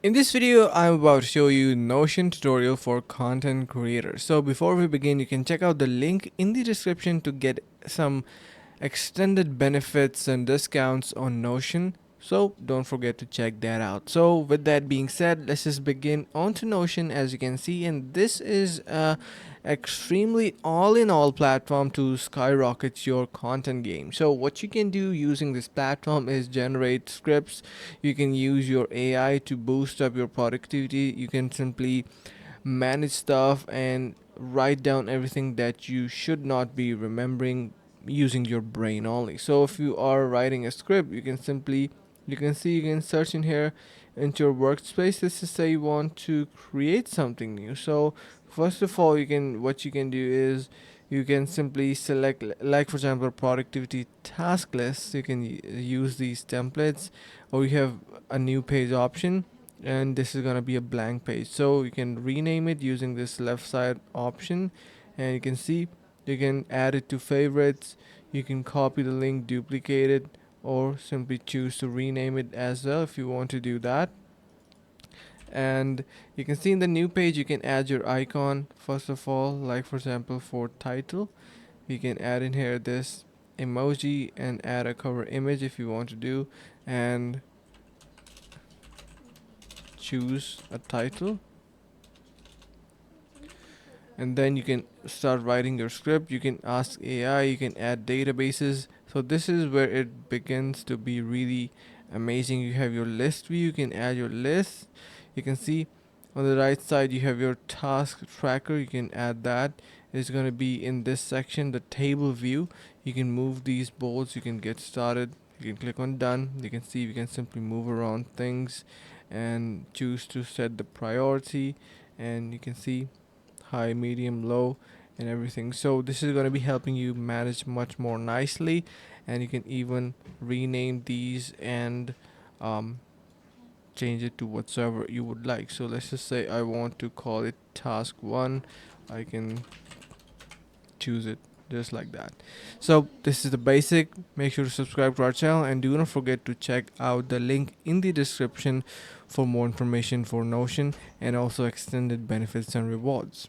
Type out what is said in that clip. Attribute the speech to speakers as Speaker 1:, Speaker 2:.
Speaker 1: In this video, I'm about to show you Notion tutorial for content creators. So before we begin, you can check out the link in the description to get some extended benefits and discounts on Notion. So don't forget to check that out. So with that being said, let's just begin onto Notion. As you can see, and this is a extremely all-in-all platform to skyrocket your content game. So what you can do using this platform is generate scripts. You can use your AI to boost up your productivity. You can simply manage stuff and write down everything that you should not be remembering using your brain only. So if you are writing a script, you can search in here into your workspace. Let's just say you want to create something new. So first of all, what you can do is you can simply select, like for example, productivity task lists. You can use these templates, or you have a new page option, and this is gonna be a blank page. So you can rename it using this left side option, and you can see you can add it to favorites. You can copy the link, duplicate it, or simply choose to rename it as well if you want to do that. And you can see in the new page you can add your icon. First of all, like for example, for title, you can add in here this emoji and add a cover image if you want to do, and choose a title, and then you can start writing your script. You can ask AI, you can add databases. So this is where it begins to be really amazing. You have your list view, you can add your list. You can see on the right side you have your task tracker, you can add that. It's going to be in this section, the table view. You can move these boards, you can get started, you can click on done. You can see we can simply move around things and choose to set the priority, and you can see high, medium, low, and everything. So this is going to be helping you manage much more nicely, and you can even rename these and um, change it to whatsoever you would like. So let's just say I want to call it task 1. I can choose it just like that. So this is the basic. Make sure to subscribe to our channel, and do not forget to check out the link in the description for more information for Notion and also extended benefits and rewards.